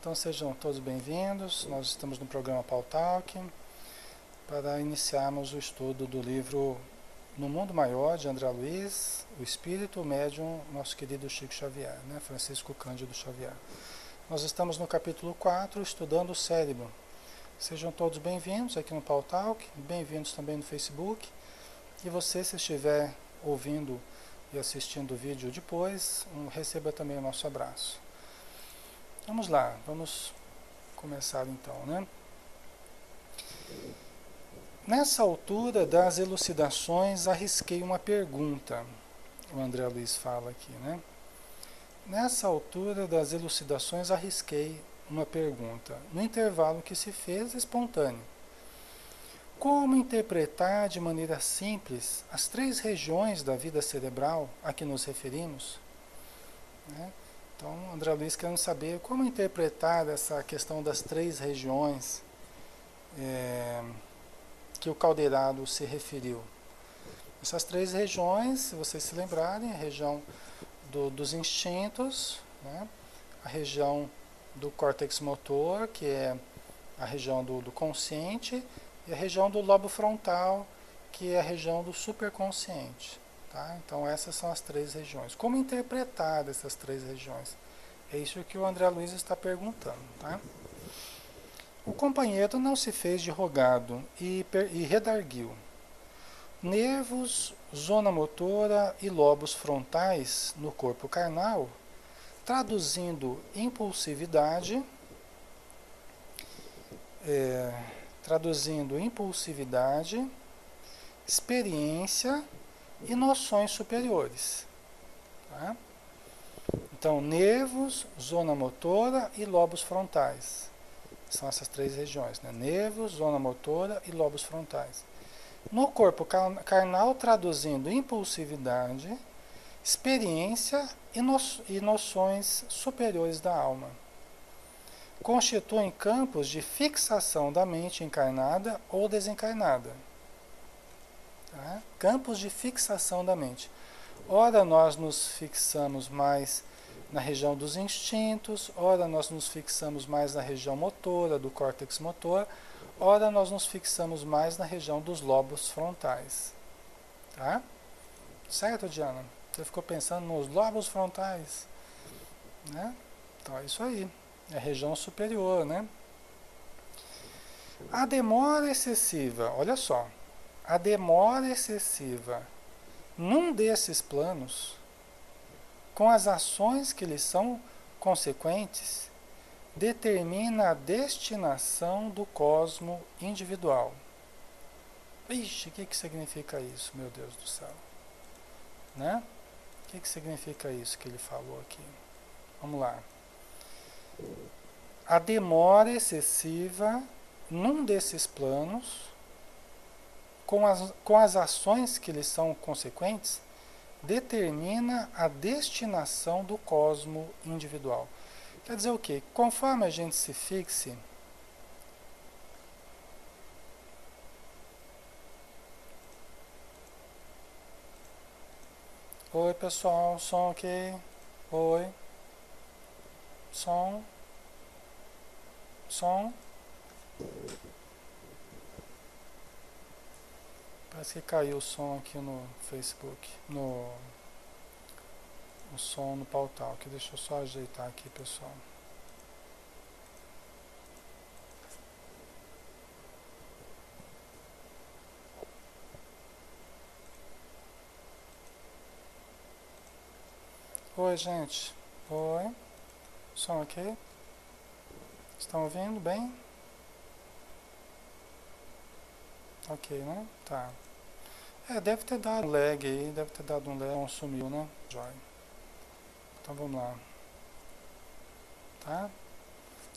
Então sejam todos bem-vindos. Nós estamos no programa Pautalk para iniciarmos o estudo do livro No Mundo Maior, de André Luiz, o Espírito, o Médium, nosso querido Chico Xavier, né? Francisco Cândido Xavier. Nós estamos no capítulo 4, estudando o cérebro. Sejam todos bem-vindos aqui no Pautalk, bem-vindos também no Facebook. E você, se estiver ouvindo e assistindo o vídeo depois, receba também o nosso abraço. Vamos lá, vamos começar então, né? Nessa altura das elucidações, arrisquei uma pergunta. O André Luiz fala aqui, né? Nessa altura das elucidações, arrisquei uma pergunta, no intervalo que se fez espontâneo. Como interpretar de maneira simples as 3 regiões da vida cerebral a que nos referimos? Né? Então, André Luiz querendo saber como interpretar essa questão das 3 regiões que o Caldeirado se referiu. Essas 3 regiões, se vocês se lembrarem, a região dos instintos, né? A região do córtex motor, que é a região do consciente, e a região do lobo frontal, que é a região do superconsciente. Tá? Então essas são as 3 regiões. Como interpretar essas 3 regiões? É isso que o André Luiz está perguntando. Tá? O companheiro não se fez de rogado e redarguiu. Nervos, zona motora e lobos frontais no corpo carnal, traduzindo impulsividade, experiência e noções superiores. Tá? Então, nervos, zona motora e lobos frontais. São essas 3 regiões, né? Nervos, zona motora e lobos frontais. No corpo carnal, traduzindo impulsividade, experiência e noções superiores da alma. Constituem campos de fixação da mente encarnada ou desencarnada. Tá? Campos de fixação da mente. Ora nós nos fixamos mais na região dos instintos, ora nós nos fixamos mais na região motora, do córtex motor, ora nós nos fixamos mais na região dos lobos frontais. Tá? Certo, Diana? Você ficou pensando nos lobos frontais, né? Então é isso aí. É a região superior, né? A demora excessiva, olha só. A demora excessiva num desses planos, com as ações que lhes são consequentes, determina a destinação do cosmo individual. Ixi, o que significa isso, meu Deus do céu? Né? O que significa isso que ele falou aqui? Vamos lá. A demora excessiva num desses planos, com as ações que lhes são consequentes, determina a destinação do cosmo individual. Quer dizer o quê? Conforme a gente se fixe, oi pessoal, som ok? Oi. Som. Parece que caiu o som aqui no Facebook, o som no Pautalk. Deixa eu só ajeitar aqui, pessoal. Oi, gente. Oi. Som ok? Estão ouvindo bem? Ok, né? Tá. Deve ter dado um lag aí, não sumiu, né? Joia. Então vamos lá. Tá?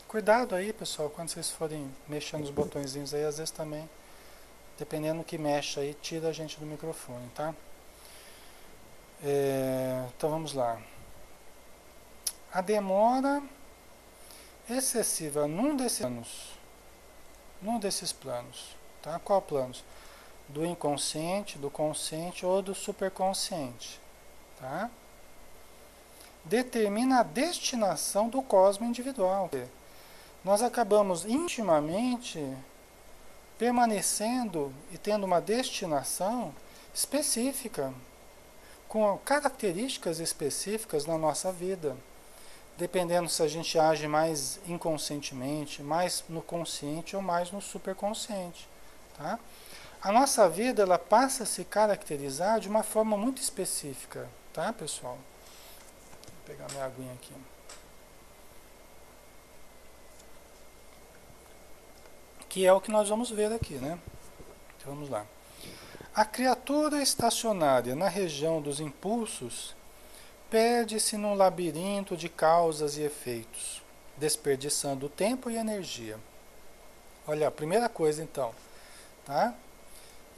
Cuidado aí, pessoal, quando vocês forem mexendo nos botõezinhos aí, às vezes também, dependendo do que mexe aí, tira a gente do microfone, tá? Então vamos lá. A demora excessiva num desses planos, tá? Qual planos? Do inconsciente, do consciente ou do superconsciente, tá? Determina a destinação do cosmo individual. nós acabamos intimamente permanecendo e tendo uma destinação específica, com características específicas na nossa vida, dependendo se a gente age mais inconscientemente, mais no consciente ou mais no superconsciente, tá? A nossa vida, ela passa a se caracterizar de uma forma muito específica, tá, pessoal? Vou pegar minha aguinha aqui. Que é o que nós vamos ver aqui, né? Então, vamos lá. A criatura estacionária na região dos impulsos perde-se num labirinto de causas e efeitos, desperdiçando tempo e energia. Olha, a primeira coisa então, tá?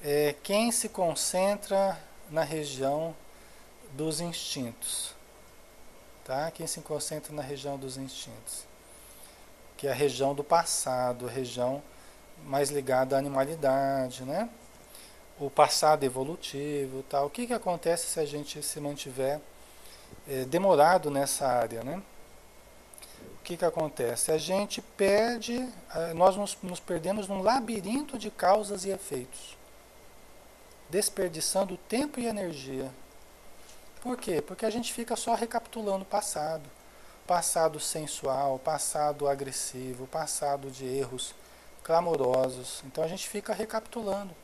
É quem se concentra na região dos instintos, tá? Quem se concentra na região dos instintos, que é a região do passado, a região mais ligada à animalidade, né? O passado evolutivo, tal. O que acontece se a gente se mantiver demorado nessa área, né? O que acontece? A gente perde, nós nos perdemos num labirinto de causas e efeitos, desperdiçando tempo e energia. Por quê? Porque a gente fica só recapitulando o passado. Passado sensual, passado agressivo, passado de erros clamorosos. Então a gente fica recapitulando.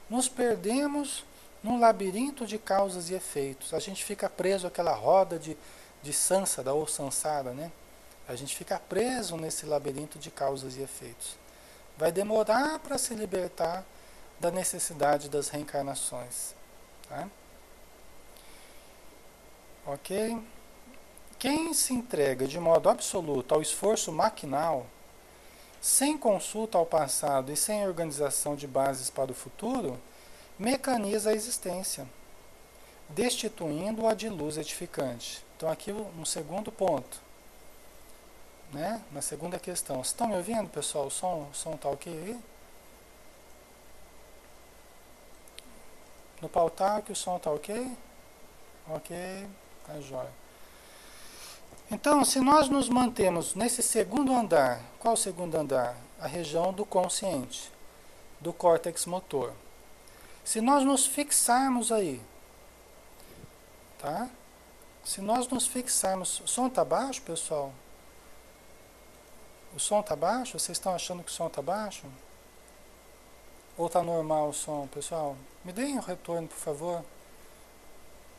Nos perdemos num labirinto de causas e efeitos. A gente fica preso àquela roda de sânsara ou sansara, né? A gente fica preso nesse labirinto de causas e efeitos. Vai demorar para se libertar da necessidade das reencarnações. Tá? Ok? Quem se entrega de modo absoluto ao esforço maquinal, sem consulta ao passado e sem organização de bases para o futuro, mecaniza a existência, destituindo-a de luz edificante. Então aqui um segundo ponto, né? Na segunda questão. Vocês estão me ouvindo, pessoal? O som está ok aí? No pautar que o som está ok? Ok, tá jóia. Então, se nós nos mantemos nesse segundo andar, qual o segundo andar? A região do consciente, do córtex motor. Se nós nos fixarmos aí, tá? Se nós nos fixarmos... O som está baixo, pessoal? O som está baixo? Vocês estão achando que o som está baixo? Ou está normal o som, pessoal? Me deem um retorno, por favor,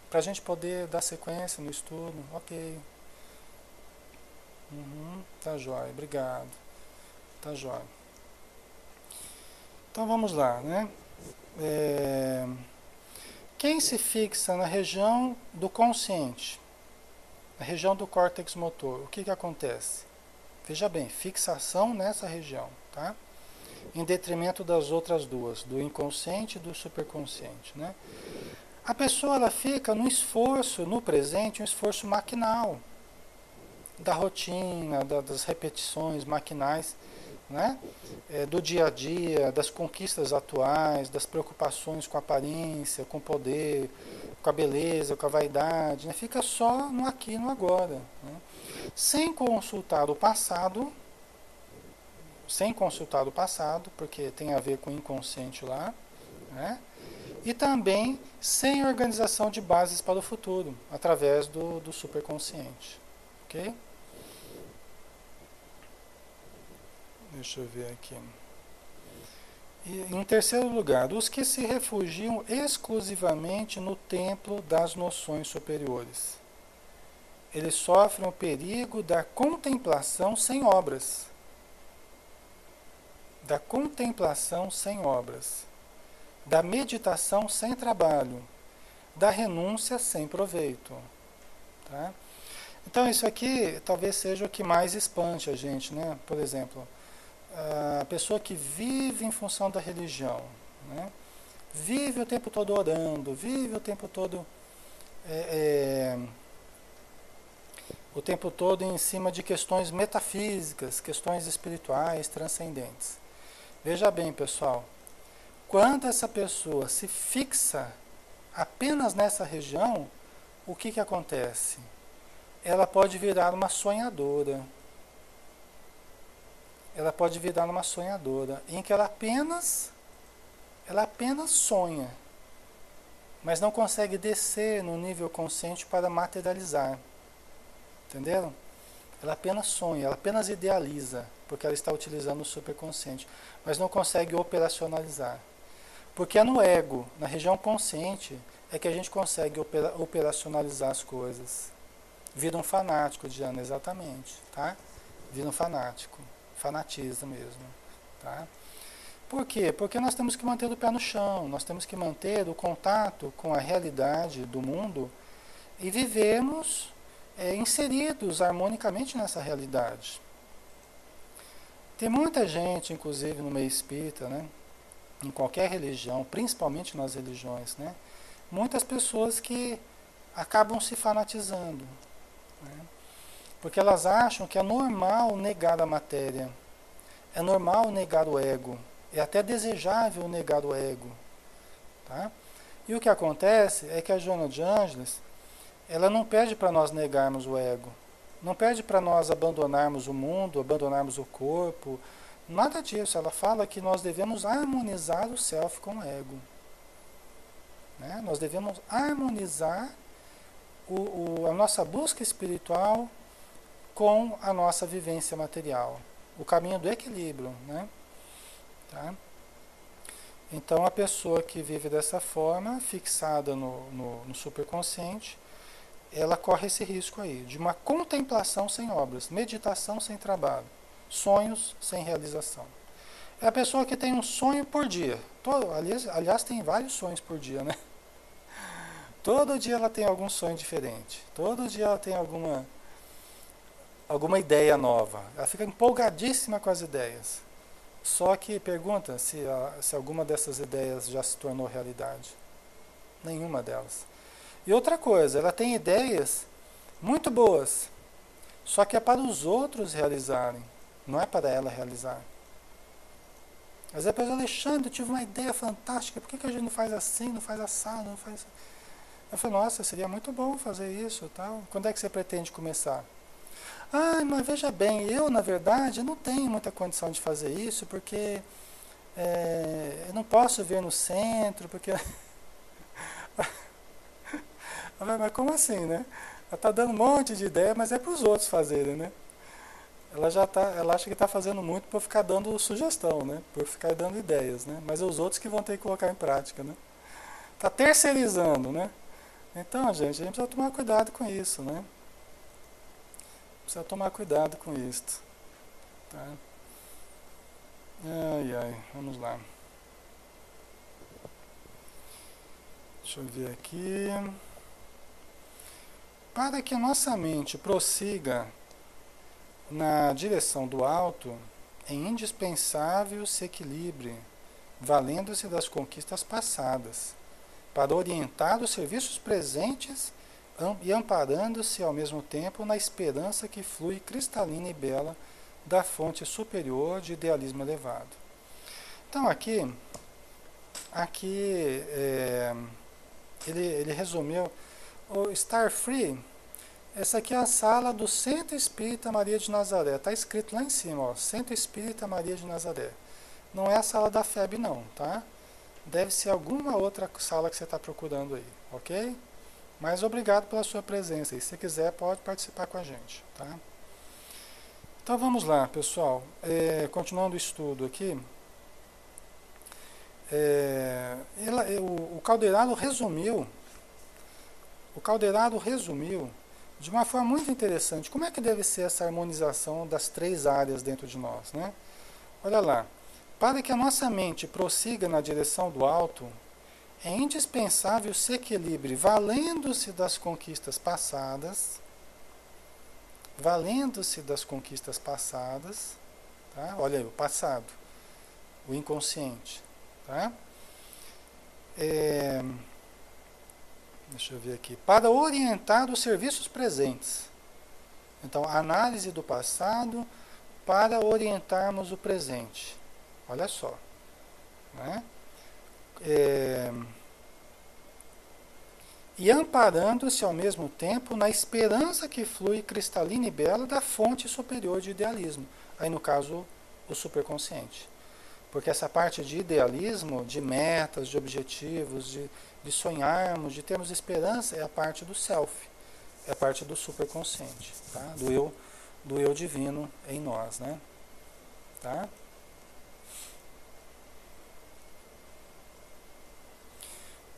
para a gente poder dar sequência no estudo. Ok. Tá jóia, obrigado. Tá jóia. Então vamos lá, né? Quem se fixa na região do consciente, na região do córtex motor, o que acontece? Veja bem, fixação nessa região, tá? Em detrimento das outras duas, do inconsciente e do superconsciente, né? A pessoa, ela fica no esforço, no presente, um esforço maquinal, da rotina, das repetições maquinais, né? Do dia a dia, das conquistas atuais, das preocupações com a aparência, com o poder, com a beleza, com a vaidade, né? Fica só no aqui e no agora, né? Sem consultar o passado, porque tem a ver com o inconsciente lá, né? E também sem organização de bases para o futuro, através do superconsciente. Ok? Deixa eu ver aqui. E, em terceiro lugar, os que se refugiam exclusivamente no templo das noções superiores. Eles sofrem o perigo da contemplação sem obras. Da contemplação sem obras. Da meditação sem trabalho. Da renúncia sem proveito. Tá? Então isso aqui talvez seja o que mais espante a gente, né? Por exemplo, a pessoa que vive em função da religião, né? Vive o tempo todo orando, vive o tempo todo o tempo todo em cima de questões metafísicas, questões espirituais, transcendentes. Veja bem, pessoal, quando essa pessoa se fixa apenas nessa região, o que acontece? Ela pode virar uma sonhadora. ela pode virar numa sonhadora, em que ela apenas sonha, mas não consegue descer no nível consciente para materializar. Entenderam? Ela apenas sonha, ela apenas idealiza, porque ela está utilizando o superconsciente, mas não consegue operacionalizar. Porque é no ego, na região consciente, é que a gente consegue operacionalizar as coisas. Vira um fanático, Diana, exatamente, tá? Vira um fanático, fanatiza mesmo, tá? Por quê? Porque nós temos que manter o pé no chão, nós temos que manter o contato com a realidade do mundo e vivermos inseridos harmonicamente nessa realidade. Tem muita gente, inclusive no meio espírita, né? Em qualquer religião, principalmente nas religiões, né? Muitas pessoas que acabam se fanatizando, né? Porque elas acham que é normal negar a matéria, é normal negar o ego, é até desejável negar o ego, tá? E o que acontece é que a Joana de Ângeles, ela não pede para nós negarmos o ego, não pede para nós abandonarmos o mundo, abandonarmos o corpo, nada disso. Ela fala que nós devemos harmonizar o self com o ego, né? Nós devemos harmonizar a nossa busca espiritual com a nossa vivência material, o caminho do equilíbrio, né? Tá? Então a pessoa que vive dessa forma, fixada no superconsciente, ela corre esse risco aí, de uma contemplação sem obras, meditação sem trabalho, sonhos sem realização. É a pessoa que tem um sonho por dia. Aliás, tem vários sonhos por dia, né? Todo dia ela tem algum sonho diferente. Todo dia ela tem alguma ideia nova. Ela fica empolgadíssima com as ideias. Só que pergunta se alguma dessas ideias já se tornou realidade. Nenhuma delas. E outra coisa, ela tem ideias muito boas, só que é para os outros realizarem, não é para ela realizar. Às vezes a pessoa, Alexandre, eu tive uma ideia fantástica, por que a gente não faz assim, não faz assado, não faz... Eu falei, nossa, seria muito bom fazer isso, tal. Quando é que você pretende começar? Ah, mas veja bem, eu, na verdade, não tenho muita condição de fazer isso, porque eu não posso ver no centro, porque... Mas como assim, né? Ela está dando um monte de ideia, mas é para os outros fazerem, né? Ela acha que está fazendo muito por ficar dando sugestão, né? Por ficar dando ideias, né? Mas é os outros que vão ter que colocar em prática, né? Está terceirizando, né? Então, gente, a gente precisa tomar cuidado com isso, né? Precisa tomar cuidado com isso, tá? Vamos lá. Deixa eu ver aqui. Para que a nossa mente prossiga na direção do alto, é indispensável se equilibre, valendo-se das conquistas passadas, para orientar os serviços presentes e amparando-se ao mesmo tempo na esperança que flui cristalina e bela da fonte superior de idealismo elevado. Então aqui ele resumiu o Star Free. Essa aqui é a sala do Centro Espírita Maria de Nazaré. Está escrito lá em cima, ó, Centro Espírita Maria de Nazaré. Não é a sala da FEB não, tá? Deve ser alguma outra sala que você está procurando aí, ok? Mas obrigado pela sua presença. E se quiser, pode participar com a gente, tá? Então vamos lá, pessoal. Continuando o estudo aqui. O Calderaro resumiu de uma forma muito interessante como é que deve ser essa harmonização das três áreas dentro de nós, né? Olha lá. Para que a nossa mente prossiga na direção do alto, é indispensável se equilibre valendo-se das conquistas passadas, tá? Olha aí, o passado, o inconsciente, tá? Deixa eu ver aqui. Para orientar os serviços presentes. Então, análise do passado para orientarmos o presente. Olha só, né? E amparando-se ao mesmo tempo na esperança que flui cristalina e bela da fonte superior de idealismo. Aí no caso o superconsciente. Porque essa parte de idealismo, de metas, de objetivos, de sonharmos, de termos esperança, é a parte do self, é a parte do superconsciente, tá? Do eu divino em nós, né? Tá?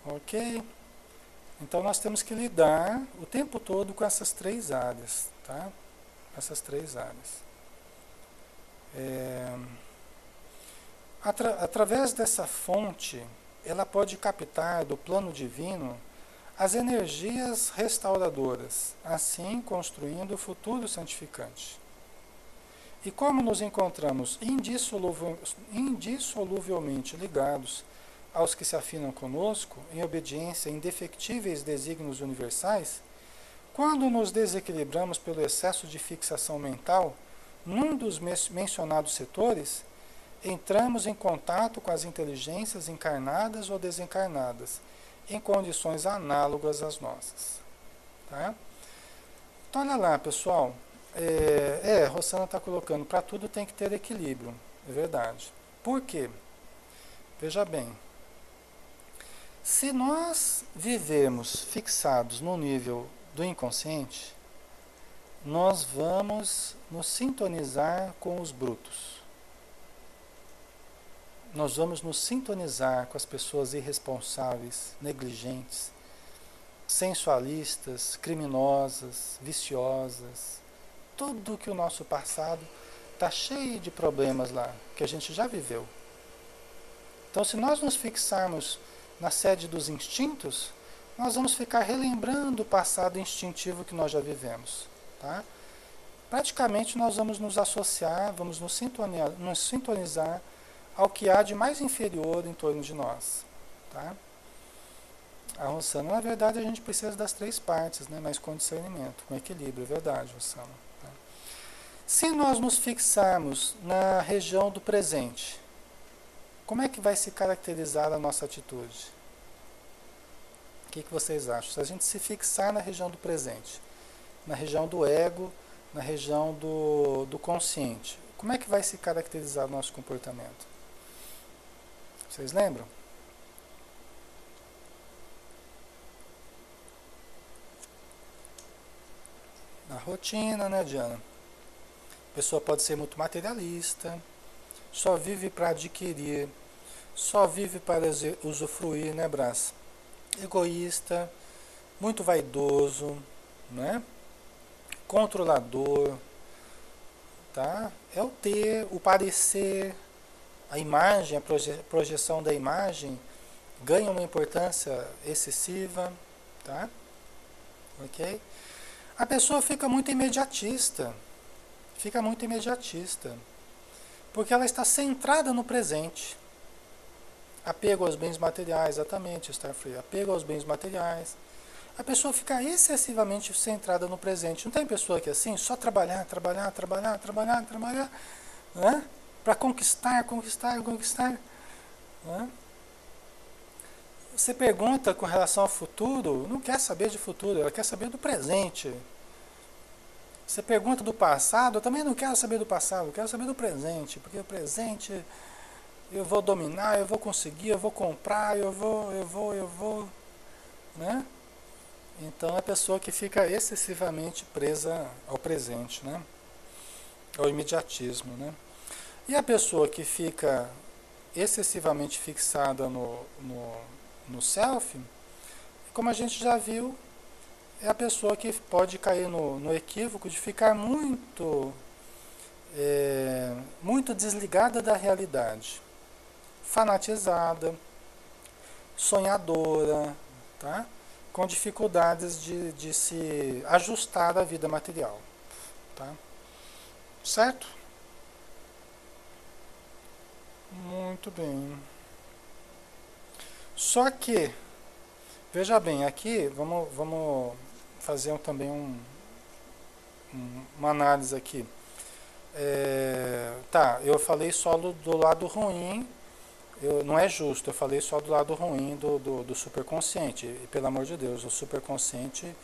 Ok? Então nós temos que lidar o tempo todo com essas três áreas, tá? Essas três áreas. Através dessa fonte, ela pode captar do plano divino as energias restauradoras, assim construindo o futuro santificante. E como nos encontramos indissoluvelmente ligados aos que se afinam conosco, em obediência a indefectíveis desígnios universais, quando nos desequilibramos pelo excesso de fixação mental num dos mencionados setores, entramos em contato com as inteligências encarnadas ou desencarnadas, em condições análogas às nossas. Tá? Então, olha lá, pessoal. Rosana está colocando, para tudo tem que ter equilíbrio. É verdade. Por quê? Veja bem. Se nós vivemos fixados no nível do inconsciente, nós vamos nos sintonizar com os brutos. Nós vamos nos sintonizar com as pessoas irresponsáveis, negligentes, sensualistas, criminosas, viciosas. Tudo que o nosso passado está cheio de problemas lá, que a gente já viveu. Então, se nós nos fixarmos na sede dos instintos, nós vamos ficar relembrando o passado instintivo que nós já vivemos. Tá? Praticamente nós vamos nos associar, vamos nos sintonizar ao que há de mais inferior em torno de nós. Tá? A Rosana, na verdade, a gente precisa das três partes, né? Mas com discernimento, com equilíbrio, é verdade, Rosana. Tá? Se nós nos fixarmos na região do presente, como é que vai se caracterizar a nossa atitude? O que vocês acham? Se a gente se fixar na região do presente, na região do ego, na região do consciente, como é que vai se caracterizar o nosso comportamento? Vocês lembram? Na rotina, né, Diana? A pessoa pode ser muito materialista, só vive para adquirir, só vive para usufruir, né, Brás? Egoísta, muito vaidoso, né? Controlador, tá? É o ter, o parecer, a imagem, a projeção da imagem ganha uma importância excessiva, tá? Ok? A pessoa fica muito imediatista, porque ela está centrada no presente. Apego aos bens materiais, exatamente, Starfree, apego aos bens materiais. A pessoa fica excessivamente centrada no presente. Não tem pessoa que é assim, só trabalhar, né? Para conquistar. Né? Você pergunta com relação ao futuro, não quer saber de futuro, ela quer saber do presente. Você pergunta do passado, eu também não quero saber do passado, eu quero saber do presente, porque o presente eu vou dominar, eu vou conseguir, eu vou comprar, eu vou, né? Então é a pessoa que fica excessivamente presa ao presente, né? Ao imediatismo, né? E a pessoa que fica excessivamente fixada no self, como a gente já viu, é a pessoa que pode cair no equívoco de ficar muito desligada da realidade, fanatizada, sonhadora, tá? Com dificuldades de se ajustar à vida material. Tá? Certo? Muito bem. Só que, veja bem, aqui vamos fazer também uma análise aqui. Tá, eu falei só do lado ruim, não é justo, eu falei só do lado ruim do superconsciente. E, pelo amor de Deus, o superconsciente,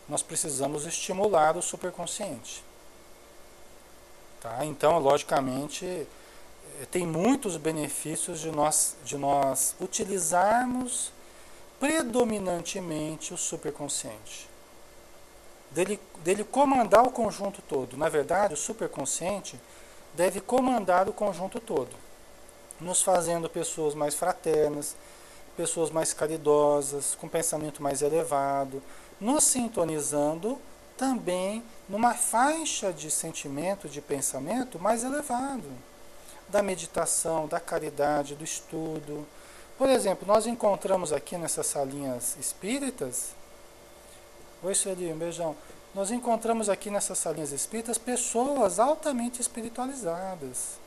nós precisamos estimular o superconsciente. Tá? Então, logicamente, tem muitos benefícios de nós utilizarmos predominantemente o superconsciente. Dele comandar o conjunto todo. Na verdade, o superconsciente deve comandar o conjunto todo, nos fazendo pessoas mais fraternas, pessoas mais caridosas, com pensamento mais elevado, nos sintonizando também numa faixa de sentimento, de pensamento mais elevado, da meditação, da caridade, do estudo. Por exemplo, nós encontramos aqui nessas salinhas espíritas. Oi, Sueli, um beijão. Nós encontramos aqui nessas salinhas espíritas pessoas altamente espiritualizadas.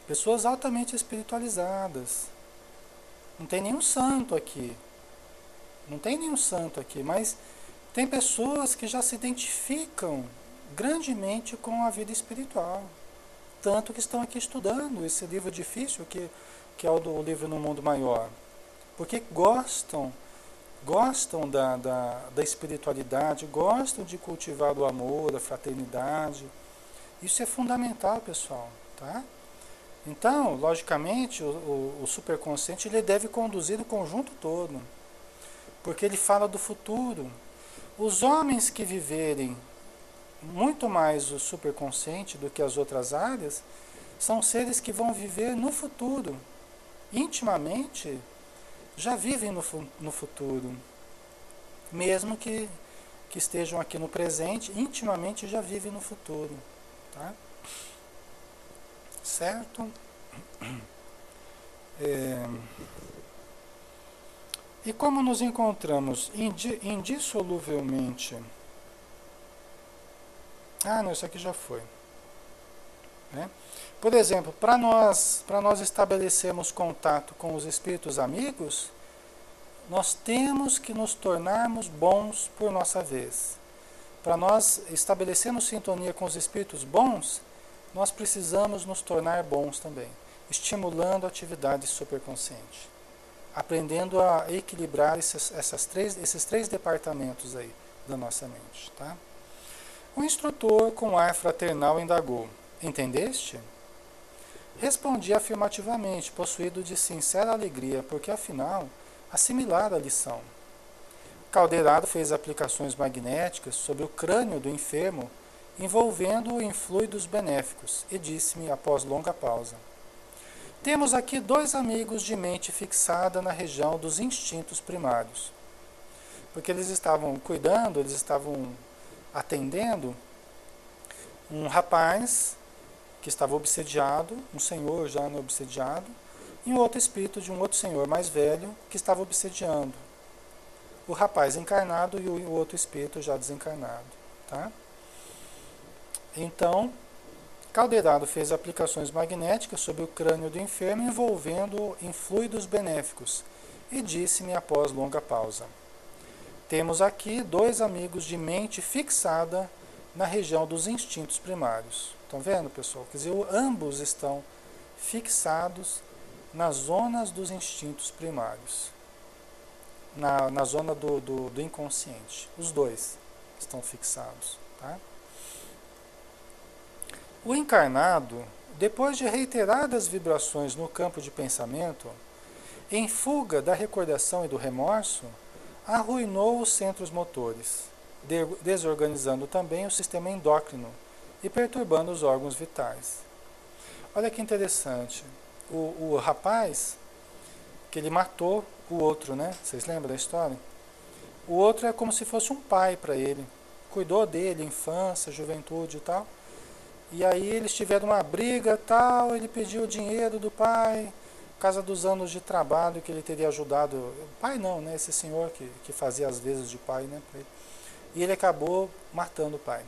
Pessoas altamente espiritualizadas. Não tem nenhum santo aqui. Não tem nenhum santo aqui, mas tem pessoas que já se identificam grandemente com a vida espiritual. Tanto que estão aqui estudando esse livro difícil, que é o livro No Mundo Maior. Porque gostam da espiritualidade, gostam de cultivar o amor, a fraternidade. Isso é fundamental, pessoal. Tá? Então, logicamente, o superconsciente ele deve conduzir o conjunto todo. Porque ele fala do futuro. Os homens que viverem muito mais o superconsciente do que as outras áreas são seres que vão viver no futuro. Intimamente, já vivem no futuro. Mesmo que estejam aqui no presente, intimamente já vivem no futuro. Tá? Certo? E como nos encontramos indissoluvelmente... Ah, não, isso aqui já foi. Né? Por exemplo, para nós estabelecermos contato com os espíritos amigos, nós temos que nos tornarmos bons por nossa vez. Para nós estabelecermos sintonia com os espíritos bons, nós precisamos nos tornar bons também, estimulando a atividade superconsciente, aprendendo a equilibrar esses três departamentos aí da nossa mente. Tá? O instrutor, com ar fraternal, indagou: entendeste? Respondi afirmativamente, possuído de sincera alegria, porque afinal assimilara a lição. Caldeirado fez aplicações magnéticas sobre o crânio do enfermo, envolvendo-o em fluidos benéficos, e disse-me, após longa pausa: temos aqui dois amigos de mente fixada na região dos instintos primários. Porque eles estavam cuidando, eles estavam atendendo um rapaz que estava obsediado, um senhor já obsediado, e um outro espírito de um outro senhor mais velho que estava obsediando. O rapaz encarnado e o outro espírito já desencarnado. Tá? Então, Caldeirado fez aplicações magnéticas sobre o crânio do enfermo, envolvendo-o em fluidos benéficos, e disse-me após longa pausa: temos aqui dois amigos de mente fixada na região dos instintos primários. Estão vendo, pessoal? Quer dizer, ambos estão fixados nas zonas dos instintos primários, na zona do inconsciente. Os dois estão fixados. Tá? O encarnado, depois de reiteradas vibrações no campo de pensamento, em fuga da recordação e do remorso, arruinou os centros motores, desorganizando também o sistema endócrino e perturbando os órgãos vitais. Olha que interessante. O rapaz, que ele matou o outro, né? Vocês lembram da história? O outro é como se fosse um pai para ele. Cuidou dele, infância, juventude e tal. E aí eles tiveram uma briga tal, ele pediu o dinheiro do pai, por causa dos anos de trabalho que ele teria ajudado. O pai não, né? Esse senhor que fazia as vezes de pai, né? E ele acabou matando o pai.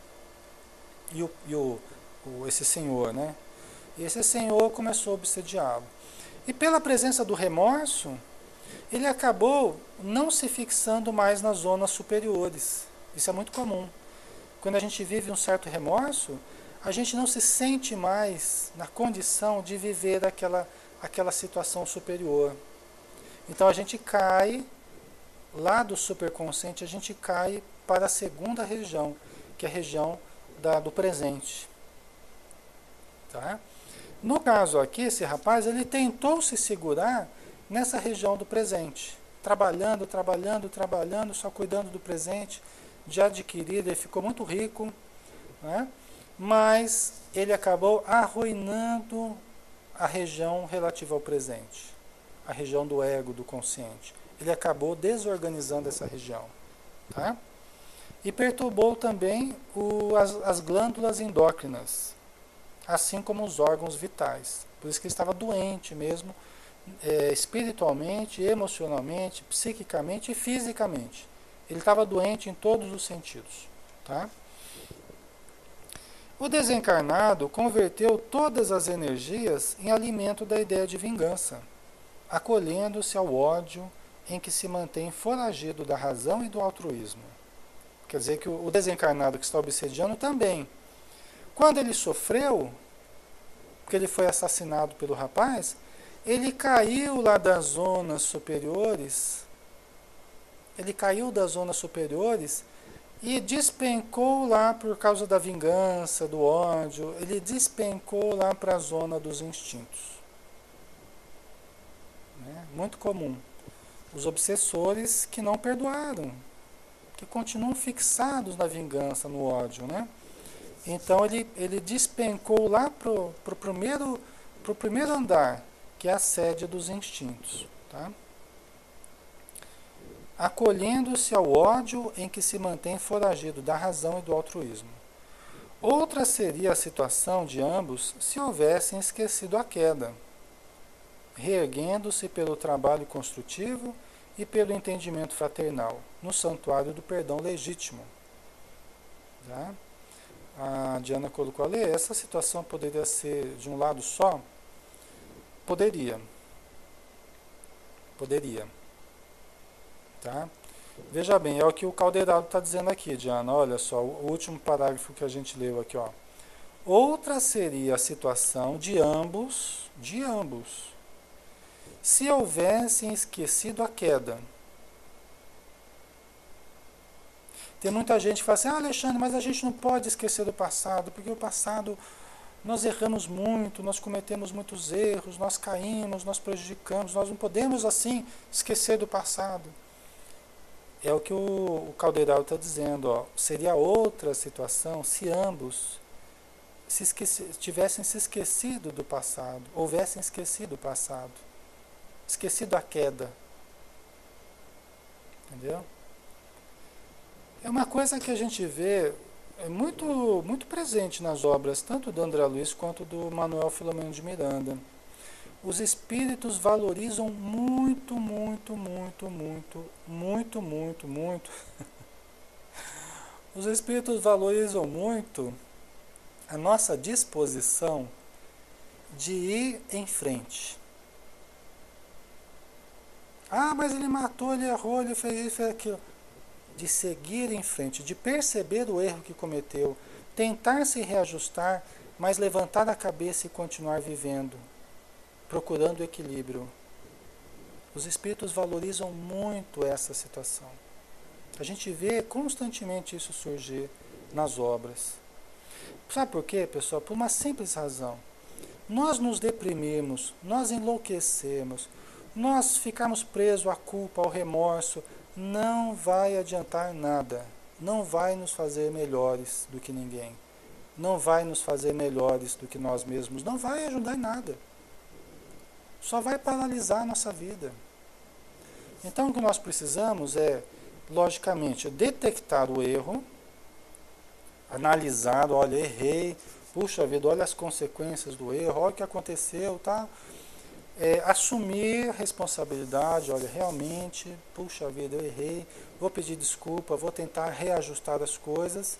Esse senhor, né? E esse senhor começou a obsediá-lo. E pela presença do remorso, ele acabou não se fixando mais nas zonas superiores. Isso é muito comum. Quando a gente vive um certo remorso, a gente não se sente mais na condição de viver aquela situação superior. Então a gente cai, lá do superconsciente, a gente cai para a segunda região, que é a região do presente. Tá? No caso aqui, esse rapaz, ele tentou se segurar nessa região do presente, trabalhando, trabalhando, trabalhando, só cuidando do presente, de adquirir, ele ficou muito rico, né? Mas ele acabou arruinando a região relativa ao presente, a região do ego, do consciente. Ele acabou desorganizando essa região. Tá? E perturbou também as glândulas endócrinas, assim como os órgãos vitais. Por isso que ele estava doente mesmo, espiritualmente, emocionalmente, psiquicamente e fisicamente. Ele estava doente em todos os sentidos. Tá? O desencarnado converteu todas as energias em alimento da ideia de vingança, acolhendo-se ao ódio em que se mantém foragido da razão e do altruísmo. Quer dizer que o desencarnado que está obsediando também, quando ele sofreu, porque ele foi assassinado pelo rapaz, ele caiu lá das zonas superiores, e despencou lá por causa da vingança, do ódio, ele despencou lá para a zona dos instintos. Né? Muito comum. Os obsessores que não perdoaram, que continuam fixados na vingança, no ódio. Né? Então ele despencou lá para o primeiro andar, que é a sede dos instintos. Tá? Acolhendo-se ao ódio em que se mantém foragido da razão e do altruísmo. Outra seria a situação de ambos se houvessem esquecido a queda, reerguendo-se pelo trabalho construtivo e pelo entendimento fraternal, no santuário do perdão legítimo. Tá? A Diana colocou ali, essa situação poderia ser de um lado só? Poderia. Tá? Veja bem, é o que o Caldeirado está dizendo aqui, Diana. Olha só, o último parágrafo que a gente leu aqui. Ó. Outra seria a situação de ambos, se houvessem esquecido a queda. Tem muita gente que fala assim, Alexandre, mas a gente não pode esquecer do passado, porque o passado nós erramos muito, nós cometemos muitos erros, nós caímos, nós prejudicamos, nós não podemos assim esquecer do passado. É o que o Caldeirão está dizendo. Ó. Seria outra situação se ambos tivessem se esquecido do passado, houvessem esquecido o passado, esquecido a queda. Entendeu? É uma coisa que a gente vê muito, muito presente nas obras, tanto do André Luiz quanto do Manuel Filomeno de Miranda. Os espíritos valorizam muito. Os espíritos valorizam muito a nossa disposição de ir em frente. Mas ele matou, ele errou, ele fez isso, fez aquilo. De seguir em frente, de perceber o erro que cometeu, tentar se reajustar, mas levantar a cabeça e continuar vivendo, procurando equilíbrio. Os espíritos valorizam muito essa situação. A gente vê constantemente isso surgir nas obras. Sabe por quê, pessoal? Por uma simples razão. Nós nos deprimimos, nós enlouquecemos, nós ficamos presos à culpa, ao remorso, não vai adiantar nada. Não vai nos fazer melhores do que ninguém. Não vai nos fazer melhores do que nós mesmos. Não vai ajudar em nada. Só vai paralisar a nossa vida. Então o que nós precisamos é, logicamente, detectar o erro, analisar, olha, errei, puxa vida, olha as consequências do erro, olha o que aconteceu, tá? Assumir responsabilidade, olha, realmente, puxa vida, eu errei, vou pedir desculpa, vou tentar reajustar as coisas,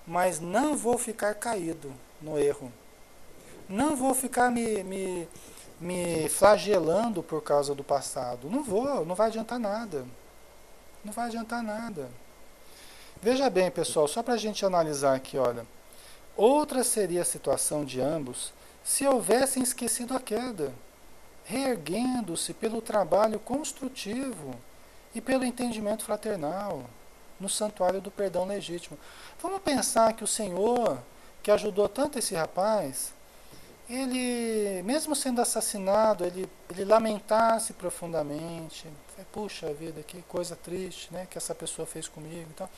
mas não vou ficar caído no erro. Não vou ficar me flagelando por causa do passado. Não vai adiantar nada. Não vai adiantar nada. Veja bem, pessoal, só para a gente analisar aqui, olha. Outra seria a situação de ambos se houvessem esquecido a queda, reerguendo-se pelo trabalho construtivo e pelo entendimento fraternal, no santuário do perdão legítimo. Vamos pensar que o Senhor, que ajudou tanto esse rapaz, ele, mesmo sendo assassinado, ele lamentasse profundamente, puxa vida, que coisa triste, né, que essa pessoa fez comigo e tal.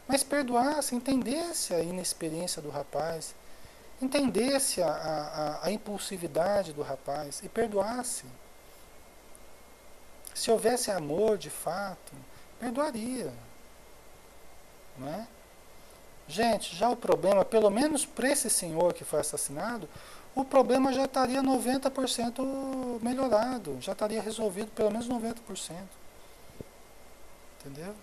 Mas perdoasse, entendesse a inexperiência do rapaz, entendesse a impulsividade do rapaz e perdoasse. Se houvesse amor de fato, perdoaria. Não é? Gente, já o problema, pelo menos para esse senhor que foi assassinado, o problema já estaria 90% melhorado, já estaria resolvido pelo menos 90%. Entendeu?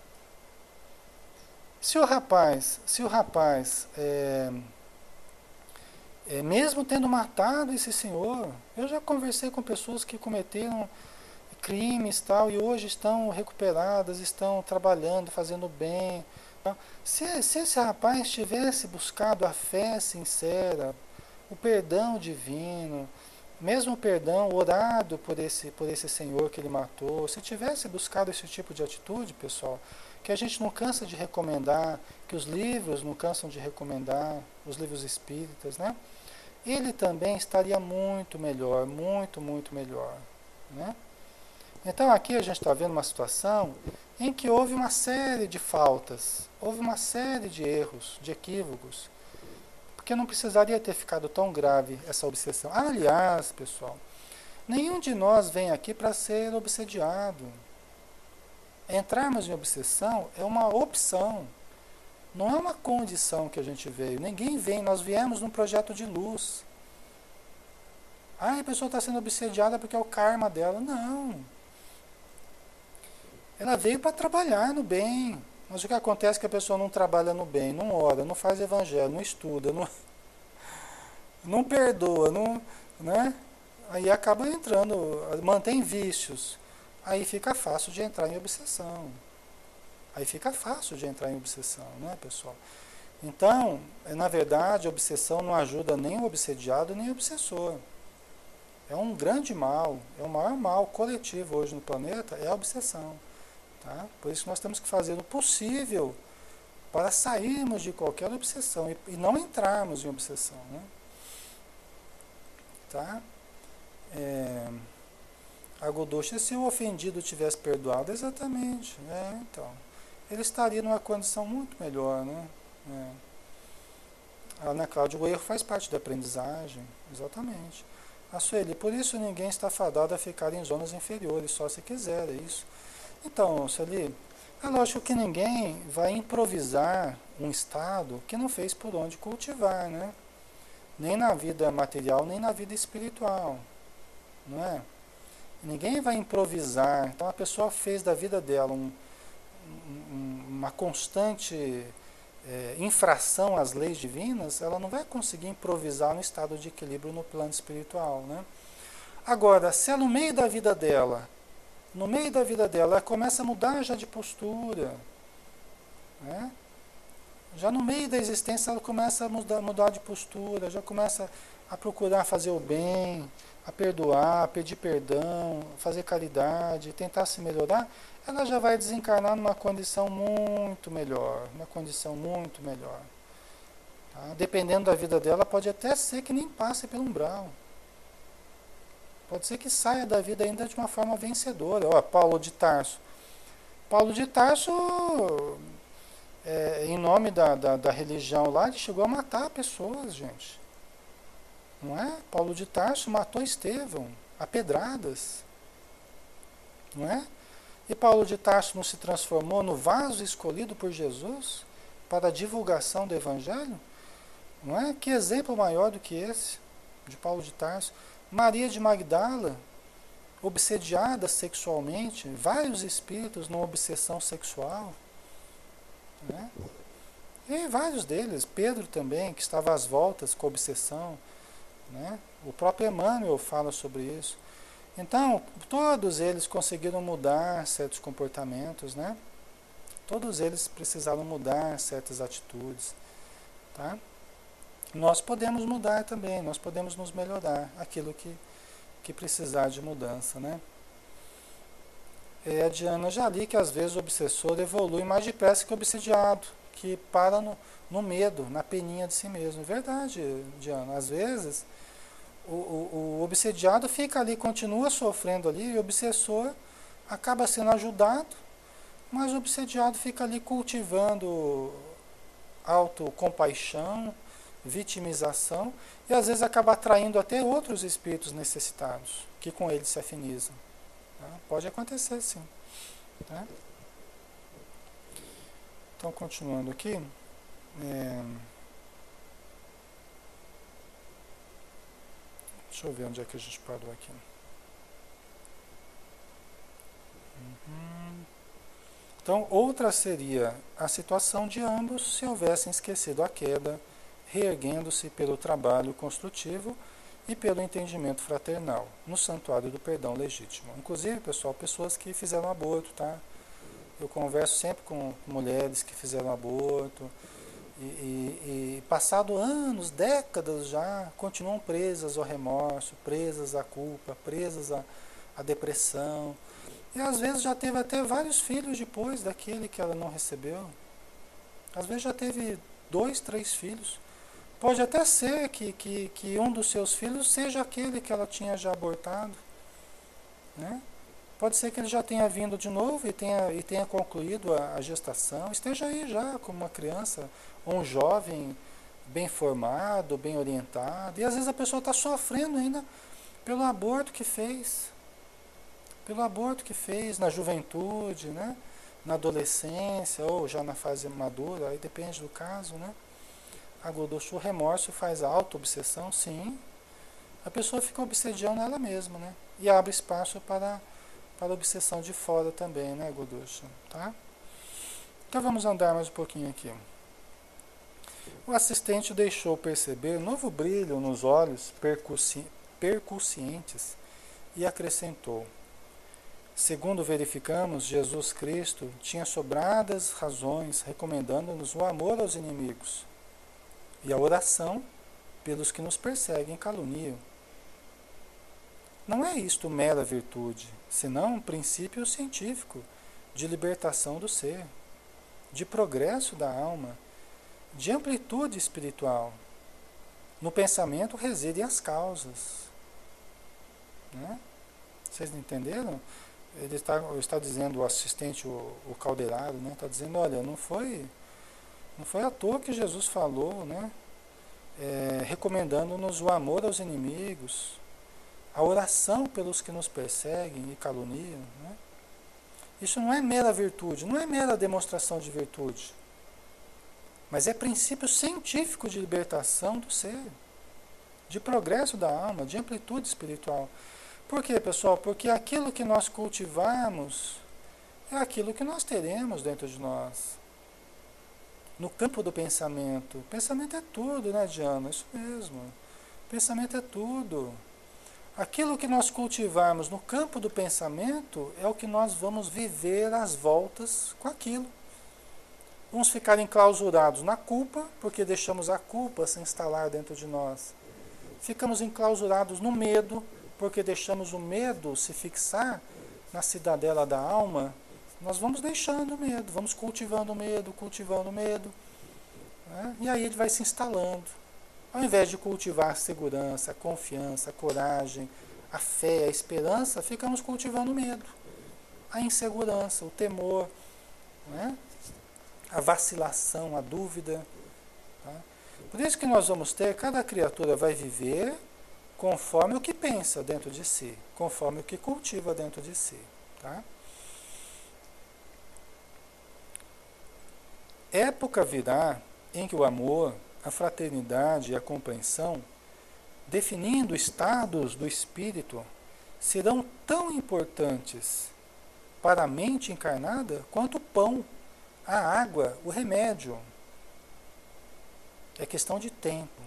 Se o rapaz, mesmo tendo matado esse senhor, eu já conversei com pessoas que cometeram crimes tal e hoje estão recuperadas, estão trabalhando, fazendo bem. Se esse rapaz tivesse buscado a fé sincera, o perdão divino, mesmo o perdão orado por esse senhor que ele matou, se tivesse buscado esse tipo de atitude, pessoal, que a gente não cansa de recomendar, que os livros não cansam de recomendar, os livros espíritas, né? Ele também estaria muito melhor, muito, muito melhor, né? Então aqui a gente está vendo uma situação em que houve uma série de faltas, houve uma série de erros, de equívocos, porque não precisaria ter ficado tão grave essa obsessão. Aliás, pessoal, nenhum de nós vem aqui para ser obsediado. Entrarmos em obsessão é uma opção, não é uma condição que a gente veio. Ninguém vem, nós viemos num projeto de luz. Ah, a pessoa está sendo obsediada porque é o karma dela. Não. Ela veio para trabalhar no bem. Mas o que acontece é que a pessoa não trabalha no bem, não ora, não faz evangelho, não estuda, não perdoa, não, né? Aí acaba entrando, mantém vícios. Aí fica fácil de entrar em obsessão. Aí fica fácil de entrar em obsessão, né, pessoal? Então, na verdade, a obsessão não ajuda nem o obsediado, nem o obsessor. É um grande mal, é o maior mal coletivo hoje no planeta, é a obsessão. Tá? Por isso que nós temos que fazer o possível para sairmos de qualquer obsessão e não entrarmos em obsessão. Né? Tá? A Godocha, se o ofendido tivesse perdoado, exatamente. Então, ele estaria numa condição muito melhor. Né? A Ana Cláudia, o erro faz parte da aprendizagem, exatamente. A Sueli, por isso ninguém está fadado a ficar em zonas inferiores, só se quiser, é isso. Então, Sueli, é lógico que ninguém vai improvisar um estado que não fez por onde cultivar, né? Nem na vida material, nem na vida espiritual, não é? Ninguém vai improvisar. Então a pessoa fez da vida dela uma constante infração às leis divinas, ela não vai conseguir improvisar no estado de equilíbrio no plano espiritual, né? Agora, se ela no meio da vida dela, ela começa a mudar já de postura, né? Já no meio da existência ela começa a mudar de postura, já começa a procurar fazer o bem, a perdoar, a pedir perdão, fazer caridade, tentar se melhorar, ela já vai desencarnar numa condição muito melhor, Tá? Dependendo da vida dela, pode até ser que nem passe pelo umbral. Pode ser que saia da vida ainda de uma forma vencedora. Ó, Paulo de Tarso. Paulo de Tarso, em nome da religião lá, ele chegou a matar pessoas, gente. Não é? Paulo de Tarso matou Estevão a pedradas. Não é? E Paulo de Tarso não se transformou no vaso escolhido por Jesus para a divulgação do Evangelho? Não é? Que exemplo maior do que esse de Paulo de Tarso? Maria de Magdala, obsediada sexualmente, vários espíritos numa obsessão sexual. Né? E vários deles, Pedro também, que estava às voltas com obsessão. Né? O próprio Emmanuel fala sobre isso. Então, todos eles conseguiram mudar certos comportamentos, né? Todos eles precisaram mudar certas atitudes, tá? Nós podemos mudar também, nós podemos nos melhorar, aquilo que precisar de mudança, né? A Diana já li que às vezes o obsessor evolui mais depressa que o obsediado, que para no medo, na peninha de si mesmo. É verdade, Diana, às vezes O obsediado fica ali, continua sofrendo ali, e o obsessor acaba sendo ajudado, mas o obsediado fica ali cultivando autocompaixão, vitimização, e às vezes acaba atraindo até outros espíritos necessitados, que com ele se afinizam. Tá? Pode acontecer, sim. Tá? Então, continuando aqui. É, deixa eu ver onde é que a gente parou aqui. Então, outra seria a situação de ambos se houvessem esquecido a queda, reerguendo-se pelo trabalho construtivo e pelo entendimento fraternal, no santuário do perdão legítimo. Inclusive, pessoal, pessoas que fizeram aborto, tá? Eu converso sempre com mulheres que fizeram aborto e passado anos, décadas já, continuam presas ao remorso, presas à culpa, presas à depressão. E às vezes já teve até vários filhos depois daquele que ela não recebeu. Às vezes já teve 2, 3 filhos. Pode até ser que um dos seus filhos seja aquele que ela tinha já abortado. Né? Pode ser que ele já tenha vindo de novo e tenha concluído a gestação. Esteja aí já como uma criança ou um jovem bem formado, bem orientado. E às vezes a pessoa está sofrendo ainda pelo aborto que fez. Pelo aborto que fez na juventude, né? Na adolescência ou já na fase madura, aí depende do caso, né? Agora, o remorso faz a auto-obsessão, sim. A pessoa fica obsediando ela mesma, né? E abre espaço para a obsessão de fora também, né, Goducha? Tá? Então vamos andar mais um pouquinho aqui. O assistente deixou perceber novo brilho nos olhos percussientes e acrescentou: segundo verificamos, Jesus Cristo tinha sobradas razões recomendando-nos o amor aos inimigos e a oração pelos que nos perseguem e caluniam. Não é isto mera virtude, senão um princípio científico de libertação do ser, de progresso da alma, de amplitude espiritual. No pensamento residem as causas. Né? Vocês entenderam? Ele está dizendo, o assistente, o Calderaro, né? Está dizendo, olha, não foi à toa que Jesus falou, né? Recomendando-nos o amor aos inimigos, a oração pelos que nos perseguem e caluniam. Né? Isso não é mera virtude, não é mera demonstração de virtude, mas é princípio científico de libertação do ser, de progresso da alma, de amplitude espiritual. Por quê, pessoal? Porque aquilo que nós cultivarmos é aquilo que nós teremos dentro de nós. No campo do pensamento. Pensamento é tudo, né, Diana? Isso mesmo. Pensamento é tudo. Aquilo que nós cultivarmos no campo do pensamento é o que nós vamos viver às voltas com aquilo. Vamos ficar enclausurados na culpa, porque deixamos a culpa se instalar dentro de nós. Ficamos enclausurados no medo, porque deixamos o medo se fixar na cidadela da alma. Nós vamos deixando o medo, vamos cultivando o medo, né? E aí ele vai se instalando. Ao invés de cultivar a segurança, a confiança, a coragem, a fé, a esperança, ficamos cultivando o medo, a insegurança, o temor, né? A vacilação, a dúvida. Tá? Por isso que nós vamos ter, cada criatura vai viver conforme o que pensa dentro de si, conforme o que cultiva dentro de si. Tá? Época virá em que o amor, a fraternidade e a compreensão, definindo estados do espírito, serão tão importantes para a mente encarnada quanto o pão, a água, o remédio. É questão de tempo.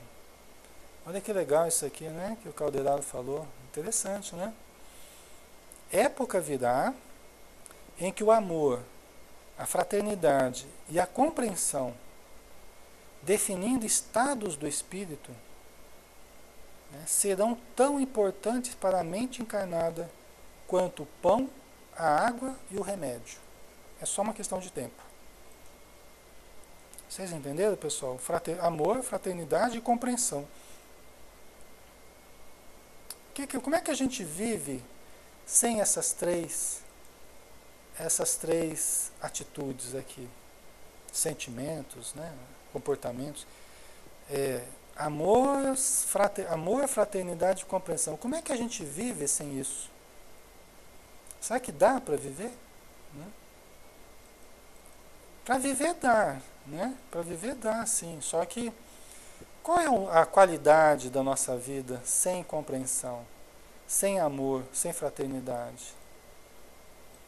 Olha que legal isso aqui, né? Que o Calderaro falou. Interessante, né? Época virá em que o amor, a fraternidade e a compreensão, definindo estados do espírito, né, serão tão importantes para a mente encarnada quanto o pão, a água e o remédio. É só uma questão de tempo. Vocês entenderam, pessoal? Amor, fraternidade e compreensão. Como é que a gente vive sem essas três atitudes aqui? Sentimentos, né? Comportamentos. Amor, fraternidade e compreensão. Como é que a gente vive sem isso? Será que dá para viver? Né? Para viver dá, né? Para viver dá, sim. Só que qual é a qualidade da nossa vida sem compreensão, sem amor, sem fraternidade?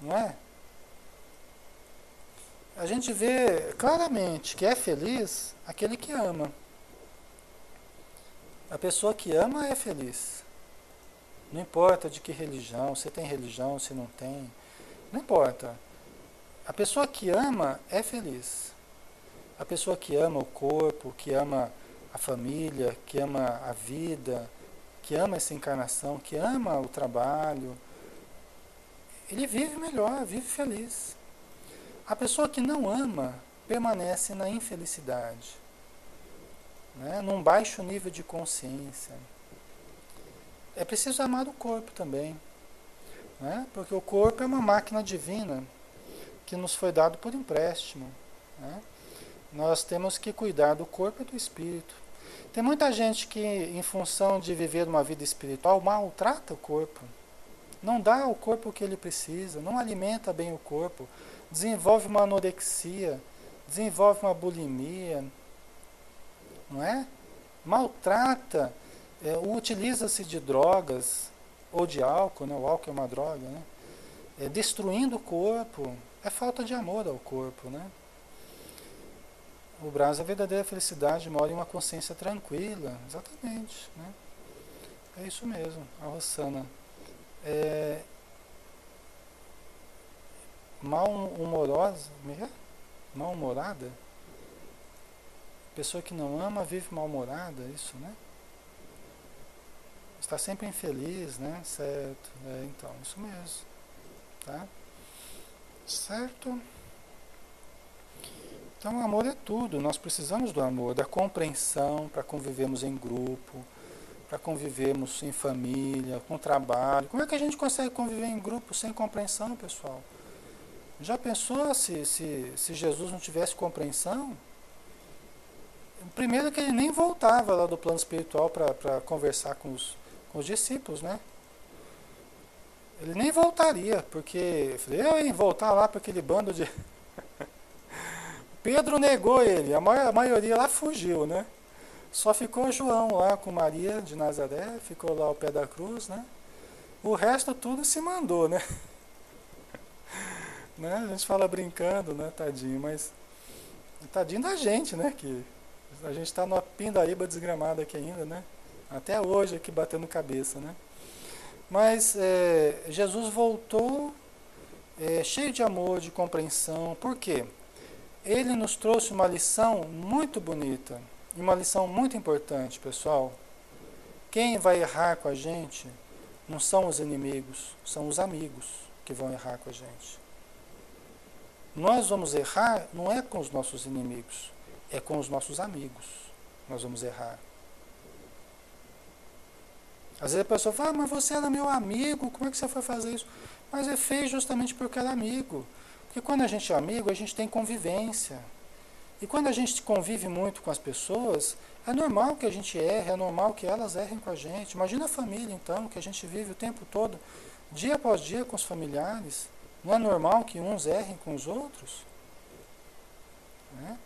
Não é? A gente vê claramente que é feliz aquele que ama. A pessoa que ama é feliz. Não importa de que religião, se tem religião, se não tem. Não importa. A pessoa que ama é feliz. A pessoa que ama o corpo, que ama a família, que ama a vida, que ama essa encarnação, que ama o trabalho, ele vive melhor, vive feliz. A pessoa que não ama permanece na infelicidade, né? Num baixo nível de consciência. É preciso amar o corpo também, né? Porque o corpo é uma máquina divina que nos foi dado por empréstimo, né? Nós temos que cuidar do corpo e do espírito. Tem muita gente que, em função de viver uma vida espiritual, maltrata o corpo. Não dá ao corpo o que ele precisa, não alimenta bem o corpo, desenvolve uma anorexia, desenvolve uma bulimia, não é? Maltrata, utiliza-se de drogas ou de álcool, né? O álcool é uma droga, né? Destruindo o corpo, é falta de amor ao corpo, né? O Brás, a verdadeira felicidade mora em uma consciência tranquila, exatamente, né? É isso mesmo, a Rossana. Mal-humorosa, mal-humorada? Pessoa que não ama vive mal-humorada, isso, né? Está sempre infeliz, né? Certo, então, isso mesmo, tá? Certo? Então o amor é tudo, nós precisamos do amor, da compreensão para convivermos em grupo, para convivermos em família, com trabalho. Como é que a gente consegue conviver em grupo sem compreensão, pessoal? Já pensou se Jesus não tivesse compreensão? Primeiro que ele nem voltava lá do plano espiritual para conversar com os discípulos, né? Ele nem voltaria, porque eu ia voltar lá para aquele bando de... Pedro negou ele, a maioria lá fugiu, né? Só ficou João lá com Maria de Nazaré, ficou lá ao pé da cruz, né? O resto tudo se mandou, né? Né? A gente fala brincando, né, tadinho, mas tadinho da gente, né? Que a gente está numa pindaíba desgramada aqui ainda, né? Até hoje aqui batendo cabeça, né? Mas Jesus voltou cheio de amor, de compreensão. Por quê? Ele nos trouxe uma lição muito bonita, uma lição muito importante, pessoal. Quem vai errar com a gente não são os inimigos, são os amigos que vão errar com a gente. Nós vamos errar não é com os nossos inimigos, é com os nossos amigos. Nós vamos errar. Às vezes a pessoa fala, mas você era meu amigo, como é que você foi fazer isso? Mas fez justamente porque era amigo. Porque quando a gente é amigo, a gente tem convivência. E quando a gente convive muito com as pessoas, é normal que a gente erre, é normal que elas errem com a gente. Imagina a família, então, que a gente vive o tempo todo, dia após dia com os familiares. Não é normal que uns errem com os outros? Né?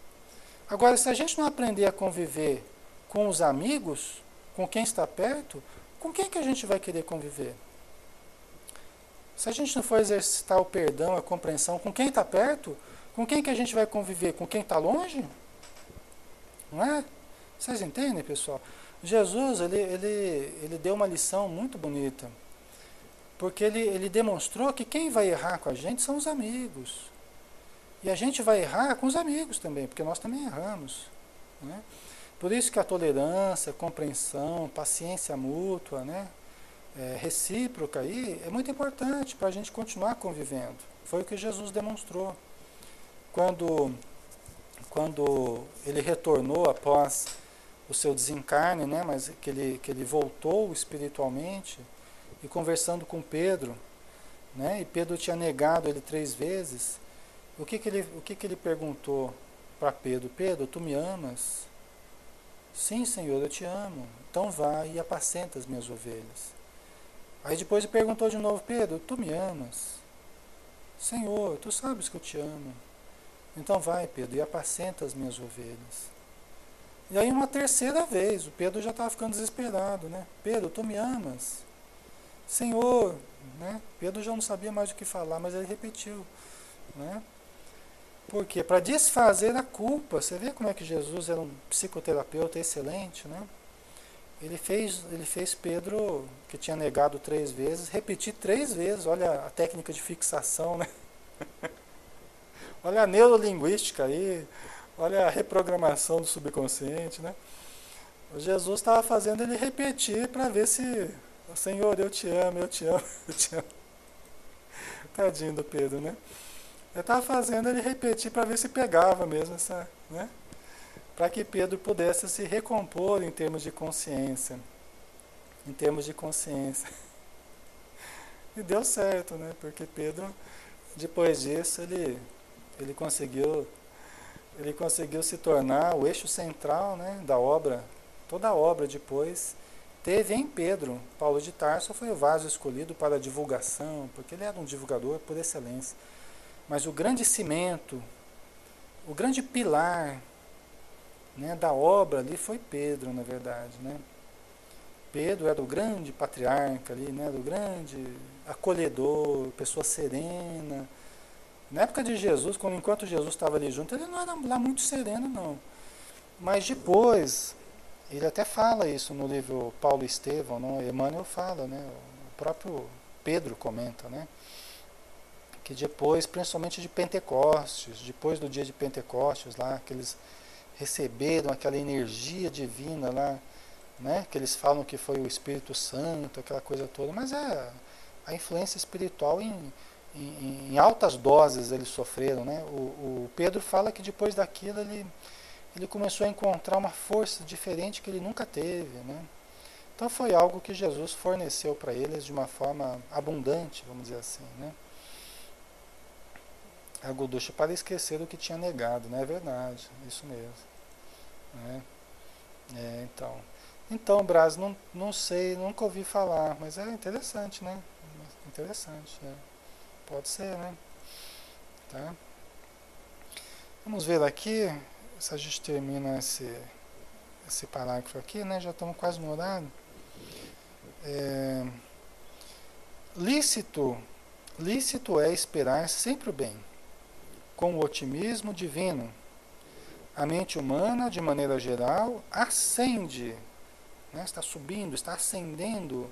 Agora, se a gente não aprender a conviver com os amigos, com quem está perto, com quem que a gente vai querer conviver? Se a gente não for exercitar o perdão, a compreensão, com quem está perto, com quem que a gente vai conviver? Com quem está longe? Não é? Vocês entendem, pessoal? Jesus, ele deu uma lição muito bonita. Porque ele demonstrou que quem vai errar com a gente são os amigos. E a gente vai errar com os amigos também, porque nós também erramos. Né? Por isso que a tolerância, a compreensão, paciência mútua, né? Recíproca aí, é muito importante para a gente continuar convivendo. Foi o que Jesus demonstrou. Quando ele retornou após o seu desencarne, né? Mas que ele voltou espiritualmente e conversando com Pedro, né? E Pedro tinha negado ele 3 vezes. O que ele perguntou para Pedro? Pedro, tu me amas? Sim, Senhor, eu te amo. Então vai e apacenta as minhas ovelhas. Aí depois ele perguntou de novo, Pedro, tu me amas? Senhor, tu sabes que eu te amo. Então vai, Pedro, e apacenta as minhas ovelhas. E aí uma terceira vez, o Pedro já estava ficando desesperado, né? Pedro, tu me amas? Senhor, né? Pedro já não sabia mais o que falar, mas ele repetiu, né? Por quê? Para desfazer a culpa. Você vê como é que Jesus era um psicoterapeuta excelente, né? Ele fez Pedro, que tinha negado 3 vezes, repetir 3 vezes. Olha a técnica de fixação, né? Olha a neurolinguística aí, olha a reprogramação do subconsciente, né? O Jesus estava fazendo ele repetir para ver se, Senhor, eu te amo, eu te amo, eu te amo. Tadinho do Pedro, né? Eu estava fazendo ele repetir para ver se pegava mesmo essa, né? Para que Pedro pudesse se recompor em termos de consciência. Em termos de consciência. E deu certo, né? Porque Pedro, depois disso, ele conseguiu se tornar o eixo central, né, da obra. Toda a obra depois teve em Pedro. Paulo de Tarso foi o vaso escolhido para a divulgação, porque ele era um divulgador por excelência. Mas o grande cimento, o grande pilar, né, da obra ali foi Pedro, na verdade, né? Pedro era o grande patriarca ali, né, do grande acolhedor, pessoa serena. Na época de Jesus, enquanto Jesus estava ali junto, ele não era lá muito sereno, não. Mas depois, ele até fala isso no livro Paulo e Estevão, não? Emmanuel fala, né? O próprio Pedro comenta, né? Que depois, principalmente de Pentecostes, depois do dia de Pentecostes, lá, que eles receberam aquela energia divina lá, né? Que eles falam que foi o Espírito Santo, aquela coisa toda, mas é a influência espiritual em altas doses eles sofreram, né? O Pedro fala que depois daquilo ele começou a encontrar uma força diferente que ele nunca teve, né? Então foi algo que Jesus forneceu para eles de uma forma abundante, vamos dizer assim, né? Aguducho para esquecer do que tinha negado, né? É verdade, isso mesmo, né? Então, Braz, não sei, nunca ouvi falar, mas é interessante, né? Interessante, né? Pode ser, né? Tá? Vamos ver aqui, se a gente termina esse parágrafo aqui, né? Já estamos quase no horário. Lícito, lícito é esperar sempre o bem, com o otimismo divino. A mente humana, de maneira geral, ascende, né? Está subindo, está ascendendo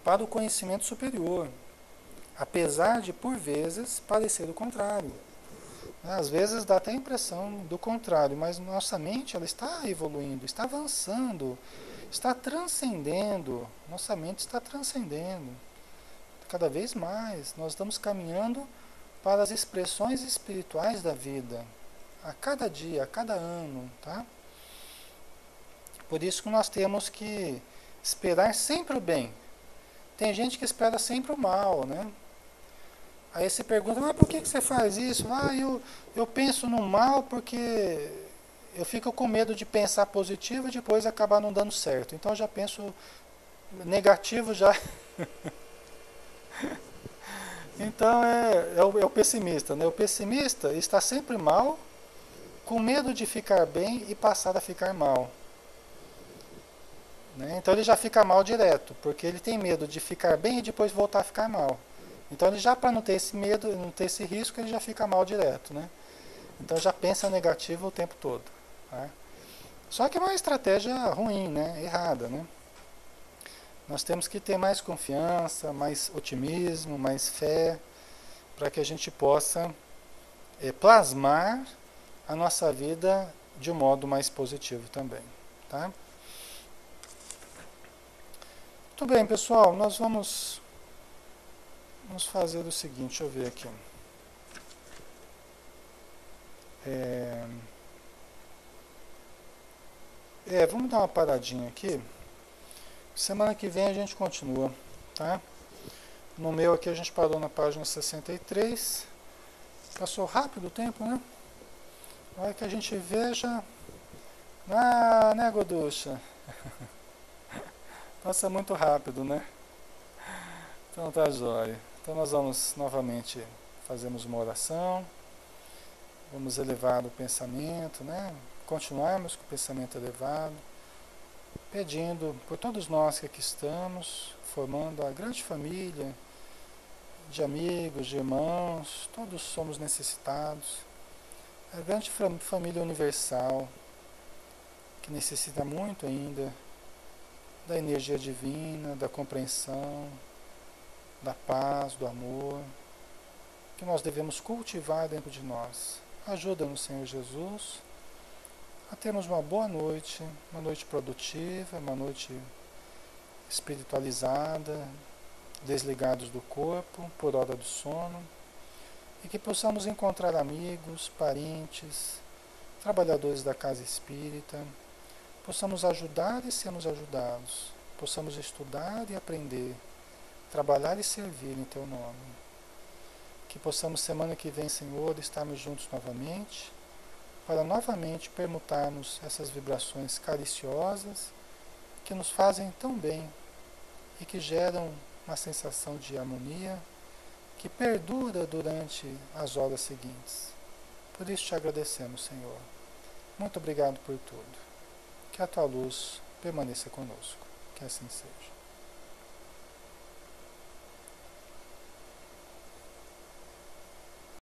para o conhecimento superior, apesar de, por vezes, parecer o contrário. Às vezes dá até a impressão do contrário, mas nossa mente ela está evoluindo, está avançando, está transcendendo. Nossa mente está transcendendo cada vez mais. Nós estamos caminhando para as expressões espirituais da vida, a cada dia, a cada ano, tá? Por isso que nós temos que esperar sempre o bem. Tem gente que espera sempre o mal, né? Aí você pergunta, mas por que você faz isso? Eu penso no mal porque eu fico com medo de pensar positivo e depois acabar não dando certo. Então eu já penso negativo já. Então é o pessimista, né? O pessimista está sempre mal, com medo de ficar bem e passar a ficar mal. Né? Então ele já fica mal direto, porque ele tem medo de ficar bem e depois voltar a ficar mal. Então ele já, para não ter esse medo, não ter esse risco, ele já fica mal direto, né? Então já pensa negativo o tempo todo. Tá? Só que é uma estratégia ruim, né? Errada, né? Nós temos que ter mais confiança, mais otimismo, mais fé, para que a gente possa plasmar a nossa vida de um modo mais positivo também, tá? Muito bem, pessoal, nós vamos fazer o seguinte, deixa eu ver aqui. Vamos dar uma paradinha aqui. Semana que vem a gente continua, tá? No meu aqui a gente parou na página 63. Passou rápido o tempo, né? Na hora que a gente veja... Ah, né, Goducha? Passa muito rápido, né? Então tá jóia. Então nós vamos novamente fazermos uma oração. Vamos elevar o pensamento, né? Continuarmos com o pensamento elevado, pedindo por todos nós que aqui estamos, formando a grande família de amigos, de irmãos, todos somos necessitados. A grande família universal, que necessita muito ainda da energia divina, da compreensão, da paz, do amor, que nós devemos cultivar dentro de nós. Ajuda-nos, Senhor Jesus, a termos uma boa noite, uma noite produtiva, uma noite espiritualizada, desligados do corpo, por hora do sono, e que possamos encontrar amigos, parentes, trabalhadores da casa espírita, possamos ajudar e sermos ajudados, possamos estudar e aprender, trabalhar e servir em Teu nome. Que possamos semana que vem, Senhor, estarmos juntos novamente, para novamente permutarmos essas vibrações cariciosas que nos fazem tão bem e que geram uma sensação de harmonia que perdura durante as horas seguintes. Por isso te agradecemos, Senhor. Muito obrigado por tudo. Que a Tua luz permaneça conosco. Que assim seja.